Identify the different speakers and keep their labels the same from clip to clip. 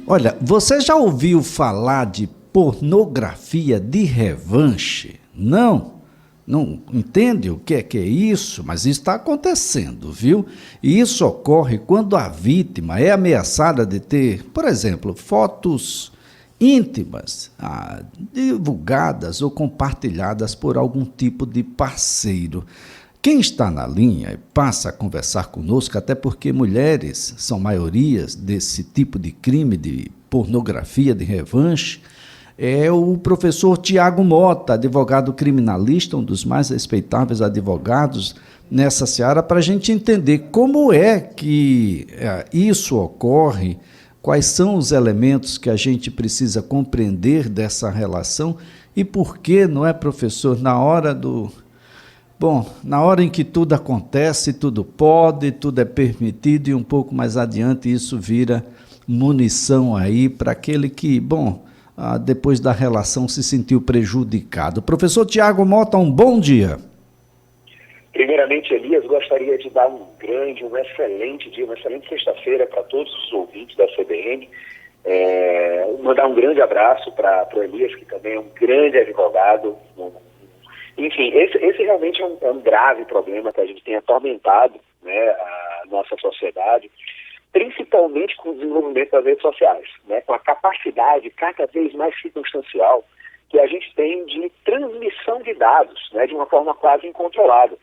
Speaker 1: Olha, você já ouviu falar de pornografia de revanche? Não? Não entende o que é isso? Mas isso está acontecendo, viu? E isso ocorre quando a vítima é ameaçada de ter, por exemplo, fotos íntimas, divulgadas ou compartilhadas por algum tipo de parceiro. Quem está na linha e passa a conversar conosco, até porque mulheres são maiorias desse tipo de crime de pornografia de revanche, é o professor Tiago Mota, advogado criminalista, um dos mais respeitáveis advogados nessa seara, para a gente entender como é que isso ocorre, quais são os elementos que a gente precisa compreender dessa relação e por que, não é, professor, na hora em que tudo acontece, tudo pode, tudo é permitido e um pouco mais adiante isso vira munição aí para aquele que, depois da relação se sentiu prejudicado. Professor Tiago Mota, um bom dia.
Speaker 2: Primeiramente, Elias, gostaria de dar um excelente dia, uma excelente sexta-feira para todos os ouvintes da CBN. Mandar um grande abraço para o Elias, que também é um grande advogado. Enfim, esse realmente é um grave problema que a gente tem atormentado, né, a nossa sociedade, principalmente com o desenvolvimento das redes sociais, né, com a capacidade cada vez mais circunstancial que a gente tem de transmissão de dados, né, de uma forma quase incontrolada.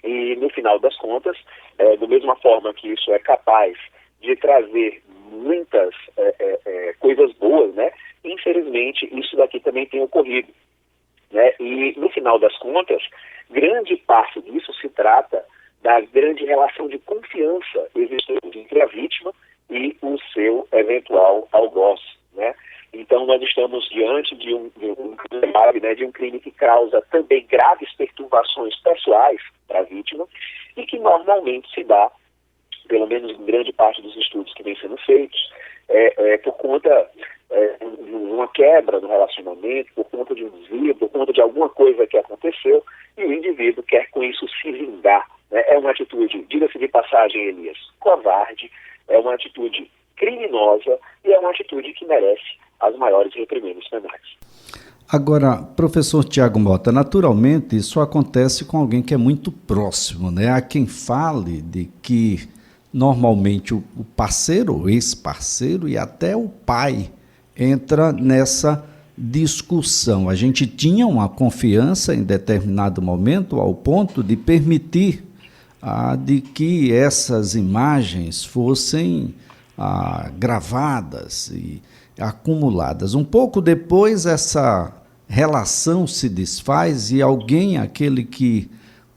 Speaker 2: E, no final das contas, da mesma forma que isso é capaz de trazer muitas coisas boas, né, infelizmente isso daqui também tem ocorrido. Né? E, no final das contas, grande parte disso se trata da grande relação de confiança existente entre a vítima e o seu eventual algoz. Né? Então, nós estamos diante de um crime que causa também graves perturbações pessoais para a vítima e que normalmente se dá, pelo menos em grande parte dos estudos que vêm sendo feitos, por conta de uma quebra no relacionamento, por conta de um desvio, por conta de alguma coisa que aconteceu, e o indivíduo quer com isso se vingar. Né? É uma atitude, diga-se de passagem, Elias, covarde, é uma atitude criminosa e é uma atitude que merece as maiores reprimendas penais.
Speaker 1: Agora, professor Tiago Mota, naturalmente isso acontece com alguém que é muito próximo, né? Há quem fale de que normalmente o parceiro, o ex-parceiro e até o pai entra nessa discussão. A gente tinha uma confiança em determinado momento ao ponto de permitir de que essas imagens fossem gravadas e acumuladas. Um pouco depois essa relação se desfaz e alguém, aquele que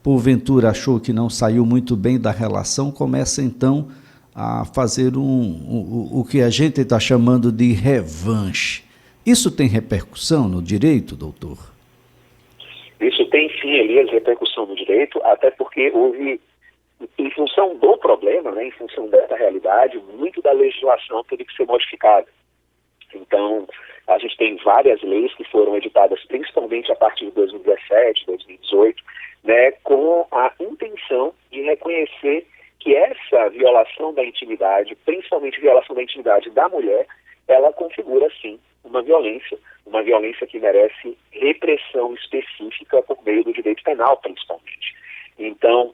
Speaker 1: porventura achou que não saiu muito bem da relação, começa então a fazer o que a gente está chamando de revanche. Isso tem repercussão no direito, doutor?
Speaker 2: Isso tem sim, Elias, repercussão no direito, até porque houve, em função do problema, né, em função dessa realidade, muito da legislação teve que ser modificada. Então, a gente tem várias leis que foram editadas, principalmente a partir de 2017, 2018, né, com a intenção de reconhecer que essa violação da intimidade, principalmente violação da intimidade da mulher, ela configura, sim, uma violência que merece repressão específica por meio do direito penal, principalmente. Então,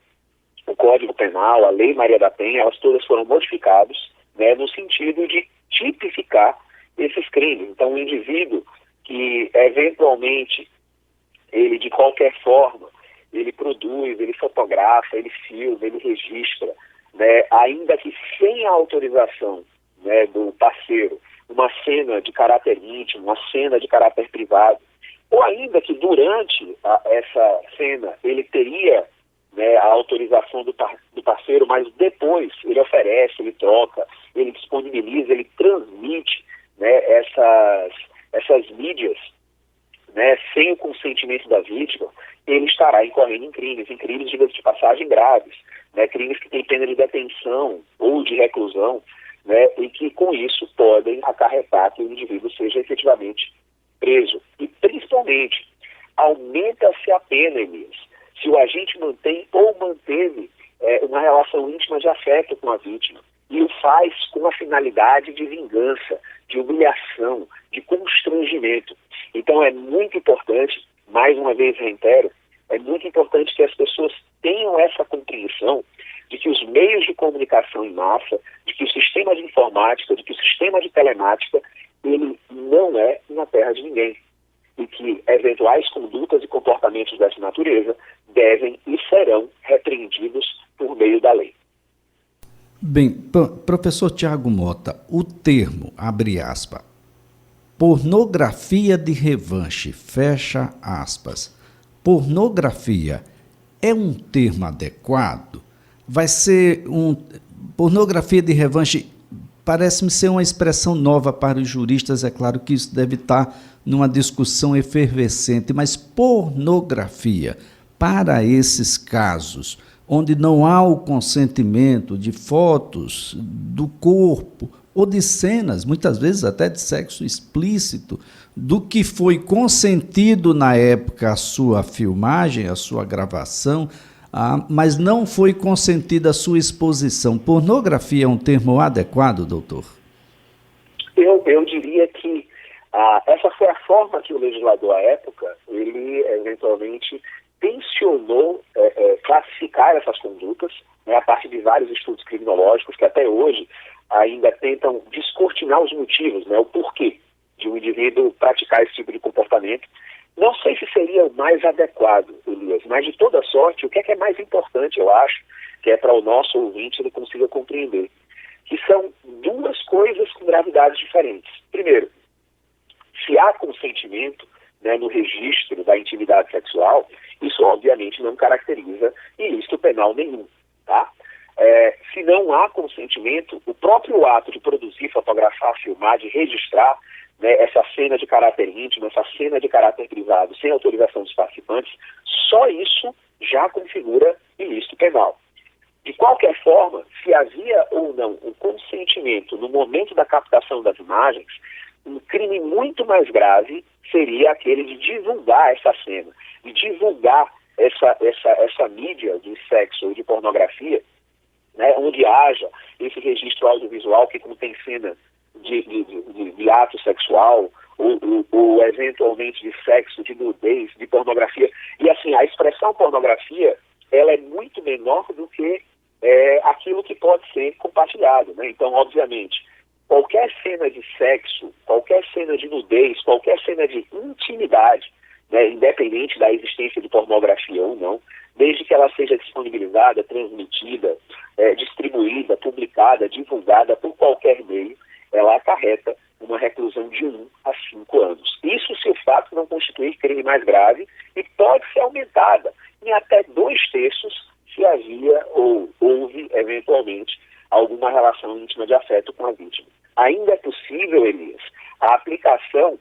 Speaker 2: o Código Penal, a Lei Maria da Penha, elas todas foram modificadas, né, no sentido de tipificar esses crimes. Então, o indivíduo que, eventualmente, ele, de qualquer forma, ele produz, ele fotografa, ele filma, ele registra, né, ainda que sem a autorização, né, do parceiro, uma cena de caráter íntimo, uma cena de caráter privado, ou ainda que durante essa cena ele teria, né, a autorização do parceiro, mas depois ele oferece, ele troca, ele disponibiliza, ele transmite, né, essas mídias, né, sem o consentimento da vítima, ele estará incorrendo em crimes, diga-se de passagem, graves, né, crimes que têm pena de detenção ou de reclusão, né, e que com isso podem acarretar que o indivíduo seja efetivamente preso. E principalmente, aumenta-se a pena, Elias, se o agente mantém ou manteve uma relação íntima de afeto com a vítima. e o faz com a finalidade de vingança, de humilhação, de constrangimento. Então é muito importante, mais uma vez reitero, é muito importante que as pessoas tenham essa compreensão de que os meios de comunicação em massa, de que o sistema de informática, de que o sistema de telemática, ele não é na terra de ninguém. E que eventuais condutas e comportamentos dessa natureza devem e serão repreendidos por meio da lei.
Speaker 1: Bem, professor Tiago Mota, o termo, abre aspas, pornografia de revanche, fecha aspas, pornografia é um termo adequado? Vai ser pornografia de revanche, parece-me ser uma expressão nova para os juristas, é claro que isso deve estar numa discussão efervescente, mas pornografia, para esses casos, onde não há o consentimento de fotos do corpo ou de cenas, muitas vezes até de sexo explícito, do que foi consentido na época a sua filmagem, a sua gravação, mas não foi consentida a sua exposição. Pornografia é um termo adequado, doutor?
Speaker 2: Eu diria que essa foi a forma que o legislador à época, ele eventualmente tensionou classificar essas condutas, né, a partir de vários estudos criminológicos que até hoje ainda tentam descortinar os motivos, né, o porquê de um indivíduo praticar esse tipo de comportamento. Não sei se seria o mais adequado, Elias, mas de toda sorte, o que é mais importante, eu acho, que é para o nosso ouvinte ele consiga compreender, que são duas coisas com gravidades diferentes. Primeiro, se há consentimento, né, no registro da intimidade sexual, isso obviamente não caracteriza ilícito penal nenhum, tá? Se não há consentimento, o próprio ato de produzir, fotografar, filmar, de registrar, né, essa cena de caráter íntimo, essa cena de caráter privado, sem autorização dos participantes, só isso já configura ilícito penal. De qualquer forma, se havia ou não o consentimento no momento da captação das imagens, um crime muito mais grave seria aquele de divulgar essa cena, de divulgar essa mídia de sexo ou de pornografia, né, onde haja esse registro audiovisual que contém cena de ato sexual ou eventualmente de sexo, de nudez, de pornografia. E assim, a expressão pornografia, ela é muito menor do que aquilo que pode ser compartilhado, né? Então, obviamente, qualquer cena de sexo, qualquer cena de nudez, qualquer cena de intimidade, né, independente da existência de pornografia ou não, desde que ela seja disponibilizada, transmitida, distribuída, publicada, divulgada por qualquer meio, ela acarreta uma reclusão de 1 a 5 anos. Isso se o fato não constituir crime mais grave e pode ser aumentada em até 2/3 se havia ou houve, eventualmente, alguma relação íntima de afeto com a vítima. Ainda é possível, Elias, a aplicação,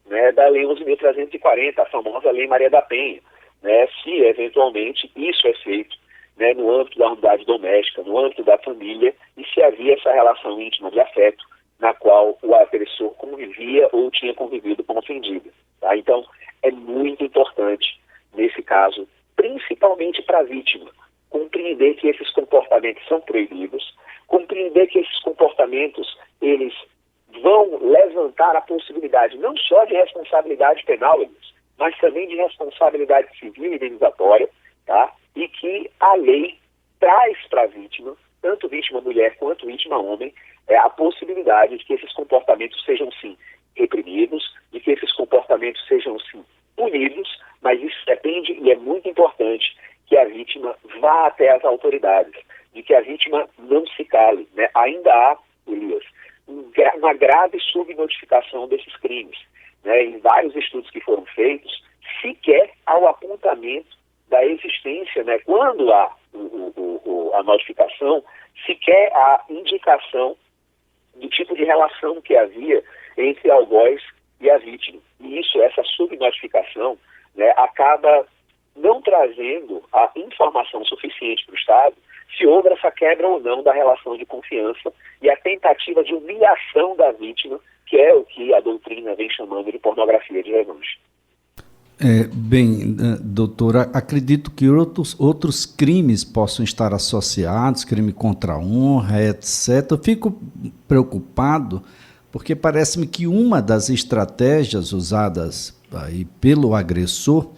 Speaker 2: né, da Lei 11.340, a famosa Lei Maria da Penha, né, se eventualmente isso é feito, né, no âmbito da unidade doméstica, no âmbito da família, e se havia essa relação íntima de afeto na qual o agressor convivia ou tinha convivido com a ofendida. Tá? Então, é muito importante, nesse caso, principalmente para a vítima, compreender que esses comportamentos são proibidos, compreender que esses comportamentos, eles vão levantar a possibilidade não só de responsabilidade penal, mas também de responsabilidade civil e indenizatória, tá? E que a lei traz para a vítima, tanto vítima mulher quanto vítima homem, a possibilidade de que esses comportamentos sejam, sim, reprimidos, de que esses comportamentos sejam, sim, punidos, mas isso depende e é muito importante que a vítima vá até as autoridades, de que a vítima não se cale, né? Ainda há, Elias, uma grave subnotificação desses crimes, né? Em vários estudos que foram feitos, sequer ao apontamento da existência, né? Quando há a notificação, sequer a indicação do tipo de relação que havia entre o algoz e a vítima. E isso, essa subnotificação, né, acaba não trazendo a informação suficiente para o Estado se houve essa quebra ou não da relação de confiança e a tentativa de humilhação da vítima, que é o que a doutrina vem chamando de pornografia de revanche.
Speaker 1: Bem, doutora, acredito que outros crimes possam estar associados, crime contra a honra, etc. Eu fico preocupado porque parece-me que uma das estratégias usadas aí pelo agressor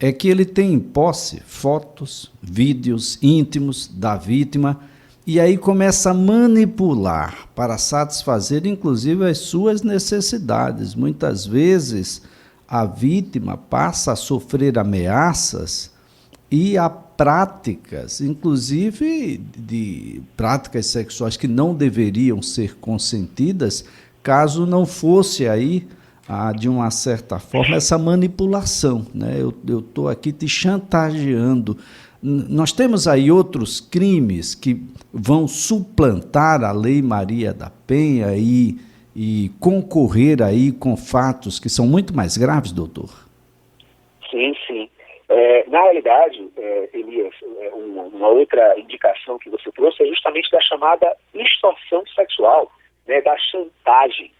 Speaker 1: é que ele tem em posse fotos, vídeos íntimos da vítima e aí começa a manipular para satisfazer inclusive as suas necessidades. Muitas vezes a vítima passa a sofrer ameaças e a práticas, inclusive de práticas sexuais que não deveriam ser consentidas, caso não fosse aí, de uma certa forma, essa manipulação, né? Eu estou aqui te chantageando. Nós temos aí outros crimes que vão suplantar a Lei Maria da Penha e concorrer aí com fatos que são muito mais graves, doutor?
Speaker 2: Sim, sim. Na realidade, Elias, uma outra indicação que você trouxe é justamente da chamada extorsão sexual, né, da chantagem.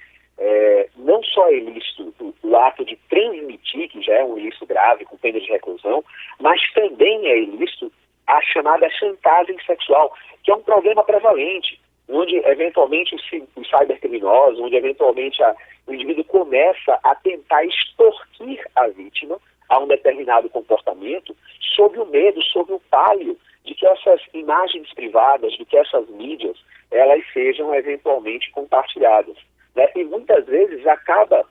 Speaker 2: Não só é ilícito o ato de transmitir, que já é um ilícito grave, com pena de reclusão, mas também é ilícito a chamada chantagem sexual, que é um problema prevalente, onde eventualmente os cybercriminosos, onde eventualmente o indivíduo começa a tentar extorquir a vítima a um determinado comportamento, sob o medo, sob o palio de que essas imagens privadas, de que essas mídias, elas sejam eventualmente compartilhadas, né? E muitas vezes acaba,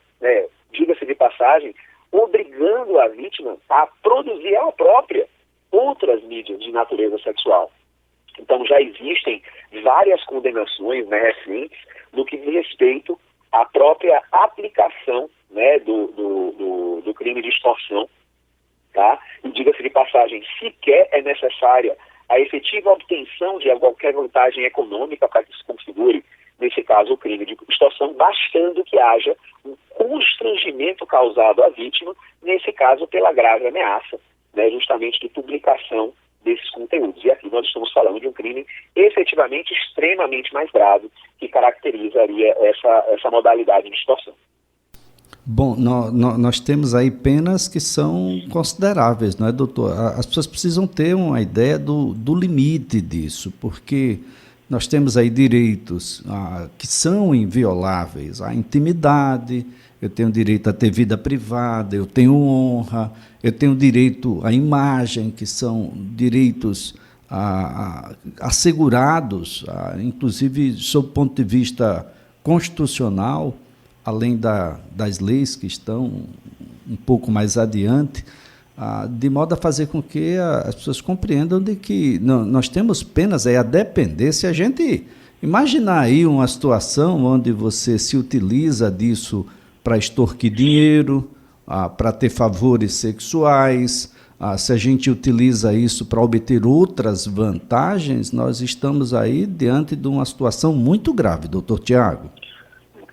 Speaker 2: diga-se de passagem, obrigando a vítima a produzir ela própria outras mídias de natureza sexual. Então já existem várias condenações, né, recentes no que diz respeito à própria aplicação, né, do crime de extorsão, tá? E diga-se de passagem, sequer é necessária a efetiva obtenção de qualquer vantagem econômica para que se configure, nesse caso, o crime de extorsão, bastando que haja um constrangimento causado à vítima, nesse caso pela grave ameaça, né, justamente de publicação desses conteúdos. E aqui nós estamos falando de um crime efetivamente extremamente mais grave que caracterizaria essa modalidade de extorsão.
Speaker 1: Bom, nós temos aí penas que são consideráveis, não é, doutor? As pessoas precisam ter uma ideia do limite disso, porque nós temos aí direitos que são invioláveis, a intimidade, eu tenho direito a ter vida privada, eu tenho honra, eu tenho direito à imagem, que são direitos assegurados, inclusive sob o ponto de vista constitucional, além das leis que estão um pouco mais adiante, de modo a fazer com que as pessoas compreendam de que nós temos penas a depender. Se a gente imaginar aí uma situação onde você se utiliza disso para extorquir dinheiro, para ter favores sexuais, se a gente utiliza isso para obter outras vantagens, nós estamos aí diante de uma situação muito grave, doutor Tiago.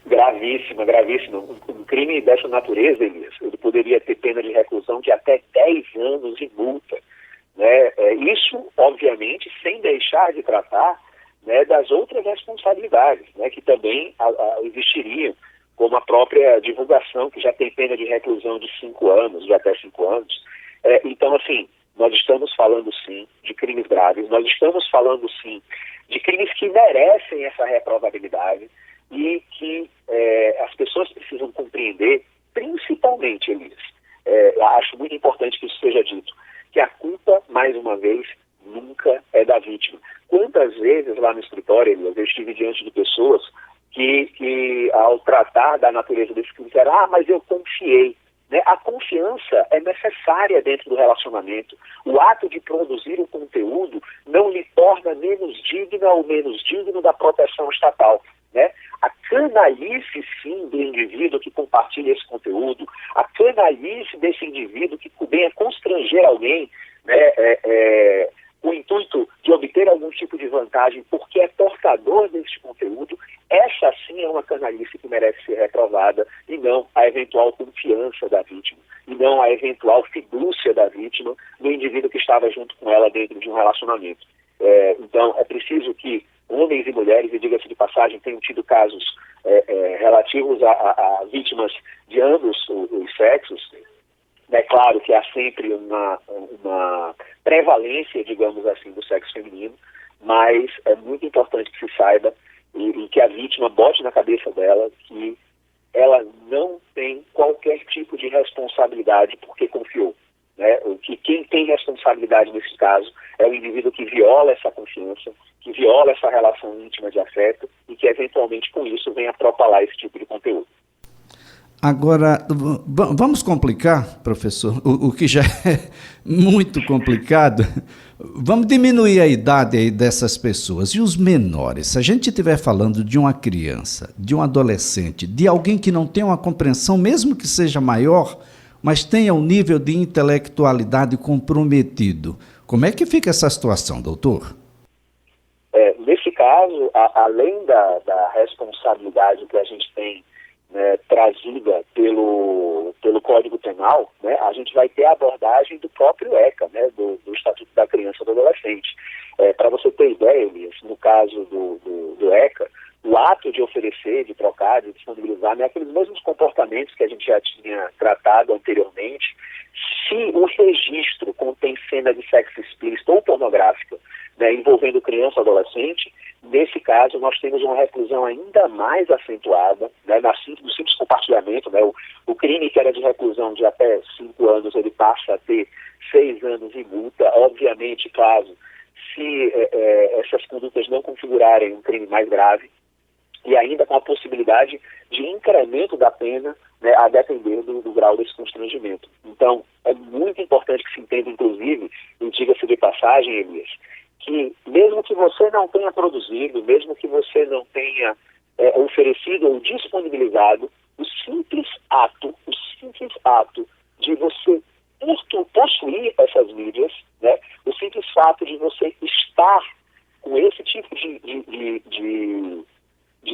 Speaker 2: Gravíssima, gravíssima. Um crime dessa natureza, Elias, ele poderia ter pena de reclusão de até 10 anos e multa, né? Isso, obviamente, sem deixar de tratar, né, das outras responsabilidades, né, que também existiriam, como a própria divulgação, que já tem pena de reclusão de 5 anos, de até 5 anos. Então, assim, nós estamos falando, sim, de crimes graves, nós estamos falando, sim, de crimes que merecem essa reprovabilidade, e que as pessoas precisam compreender, principalmente, Elias, acho muito importante que isso seja dito, que a culpa, mais uma vez, nunca é da vítima. Quantas vezes lá no escritório, Elias, eu estive diante de pessoas que ao tratar da natureza desse crime, disseram, mas eu confiei. Né? A confiança é necessária dentro do relacionamento. O ato de produzir o conteúdo não lhe torna menos digna ou menos digno da proteção estatal. Né? A canalice, sim, do indivíduo que compartilha esse conteúdo, a canalice desse indivíduo que venha constranger alguém, né, com o intuito de obter algum tipo de vantagem porque é portador desse conteúdo, essa sim é uma canalice que merece ser reprovada, e não a eventual confiança da vítima, e não a eventual fidúcia da vítima no indivíduo que estava junto com ela dentro de um relacionamento. Então, é preciso que homens e mulheres, e diga-se de passagem, tenham tido casos relativos a vítimas de ambos os sexos, É claro que há sempre uma prevalência, digamos assim, do sexo feminino, mas é muito importante que se saiba e que a vítima bote na cabeça dela que ela não tem qualquer tipo de responsabilidade porque confiou. Né? Que quem tem responsabilidade nesse caso é o indivíduo que viola essa confiança, que viola essa relação íntima de afeto e que eventualmente com isso venha propalar esse tipo de conteúdo.
Speaker 1: Agora, vamos complicar, professor, o que já é muito complicado. Vamos diminuir a idade aí dessas pessoas. E os menores? Se a gente estiver falando de uma criança, de um adolescente, de alguém que não tem uma compreensão, mesmo que seja maior, mas tenha um nível de intelectualidade comprometido, como é que fica essa situação, doutor?
Speaker 2: Nesse caso, além da responsabilidade que a gente tem, né, trazida pelo Código Penal, né, a gente vai ter a abordagem do próprio ECA, né, do Estatuto da Criança e do Adolescente. Para você ter ideia, Elias, no caso do ECA, o ato de oferecer, de trocar, de disponibilizar, né, aqueles mesmos comportamentos que a gente já tinha tratado anteriormente, se o registro contém cena de sexo explícito ou pornográfica, né, envolvendo criança ou adolescente, nesse caso nós temos uma reclusão ainda mais acentuada, né, no simples compartilhamento, né, o crime que era de reclusão de até 5 anos, ele passa a ter 6 anos e multa, obviamente, caso se essas condutas não configurarem um crime mais grave, e ainda com a possibilidade de incremento da pena, né, a depender do grau desse constrangimento. Então, é muito importante que se entenda, inclusive, e diga-se de passagem, Elias, que mesmo que você não tenha produzido, mesmo que você não tenha oferecido ou disponibilizado, o simples ato de você possuir essas mídias, né, o simples fato de você estar com esse tipo de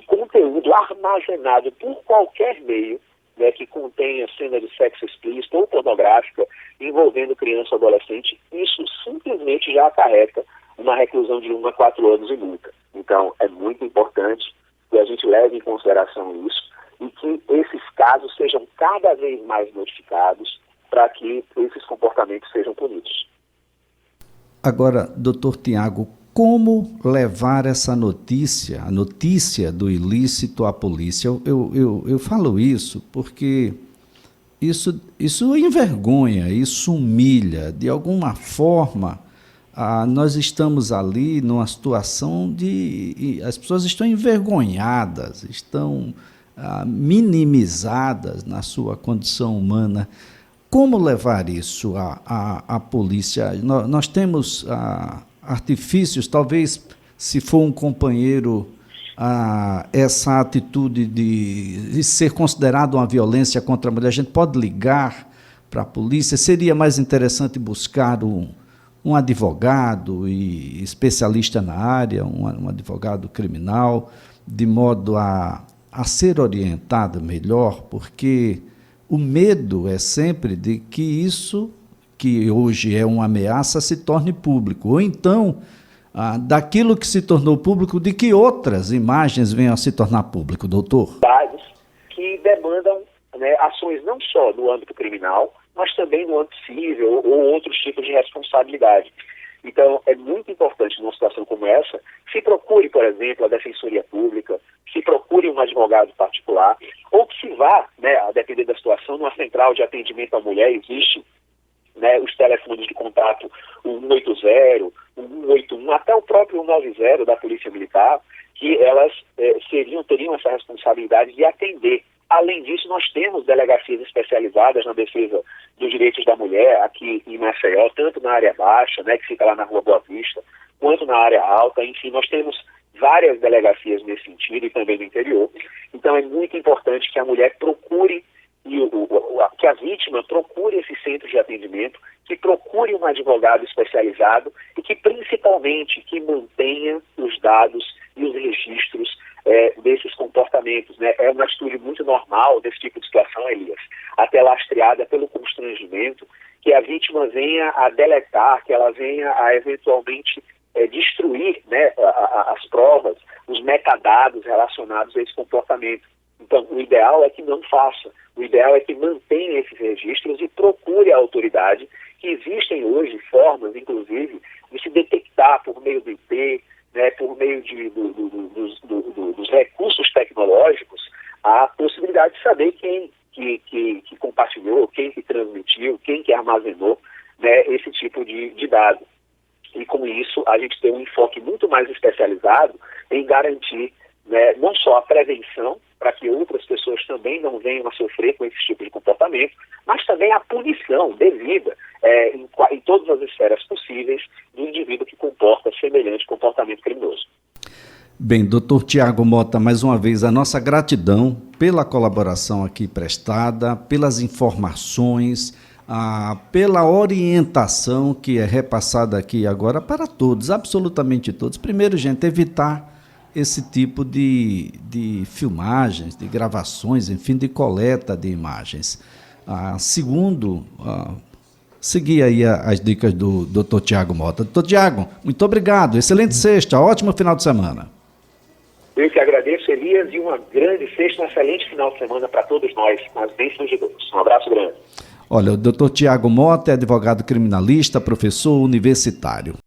Speaker 2: conteúdo armazenado por qualquer meio, né, que contenha cena de sexo explícito ou pornográfica envolvendo criança ou adolescente, isso simplesmente já acarreta uma reclusão de 1 a 4 anos e multa. Então, é muito importante que a gente leve em consideração isso e que esses casos sejam cada vez mais notificados para que esses comportamentos sejam punidos.
Speaker 1: Agora, doutor Tiago, como levar essa notícia, a notícia do ilícito à polícia? Eu falo isso porque isso envergonha, isso humilha. De alguma forma, nós estamos ali numa situação as pessoas estão envergonhadas, estão minimizadas na sua condição humana. Como levar isso à polícia? Nós temos artifícios, talvez, se for um companheiro, essa atitude de ser considerado uma violência contra a mulher, a gente pode ligar para a polícia? Seria mais interessante buscar um advogado e especialista na área, um advogado criminal, de modo a ser orientado melhor, porque o medo é sempre de que isso, que hoje é uma ameaça, se torne público. Ou então, daquilo que se tornou público, de que outras imagens venham a se tornar público, doutor?
Speaker 2: Que demandam, né, ações não só no âmbito criminal, mas também no âmbito civil ou outros tipos de responsabilidade. Então, é muito importante, numa situação como essa, se procure, por exemplo, a Defensoria Pública, se procure um advogado particular, ou que se vá, né, a depender da situação, numa central de atendimento à mulher, existe, né, os telefones de contato, o 180, o 181, até o próprio 190 da Polícia Militar, que elas teriam essa responsabilidade de atender. Além disso, nós temos delegacias especializadas na defesa dos direitos da mulher aqui em Maceió, tanto na área baixa, né, que fica lá na Rua Boa Vista, quanto na área alta. Enfim, nós temos várias delegacias nesse sentido e também no interior. Então, é muito importante que a mulher procure, que a vítima procure esse centro de atendimento, que procure um advogado especializado e que, principalmente, que mantenha os dados e os registros desses comportamentos, né? É uma atitude muito normal desse tipo de situação, Elias, até lastreada pelo constrangimento, que a vítima venha a deletar, que ela venha a eventualmente destruir, né, as provas, os metadados relacionados a esse comportamento. Então, o ideal é que não faça. O ideal é que mantenha esses registros e procure a autoridade, que existem hoje formas, inclusive, de se detectar por meio do IP, né, por meio dos recursos tecnológicos, a possibilidade de saber quem que compartilhou, quem que transmitiu, quem que armazenou, né, esse tipo de dado. E com isso a gente tem um enfoque muito mais especializado em garantir, né, não só a prevenção, para que outras pessoas também não venham a sofrer com esse tipo de comportamento, mas também a punição devida em todas as esferas possíveis do indivíduo que comporta semelhante comportamento criminoso.
Speaker 1: Bem, doutor Tiago Mota, mais uma vez a nossa gratidão pela colaboração aqui prestada, pelas informações, pela orientação que é repassada aqui agora para todos, absolutamente todos. Primeiro, gente, evitar esse tipo de filmagens, de gravações, enfim, de coleta de imagens. Segundo, seguir aí as dicas do doutor Tiago Mota. Doutor Tiago, muito obrigado, excelente sexta, ótimo final de semana.
Speaker 2: Eu que agradeço, Elias, e uma grande sexta, um excelente final de semana para todos nós, com as bênçãos de Deus. Um abraço grande.
Speaker 1: Olha, o doutor Tiago Mota é advogado criminalista, professor universitário.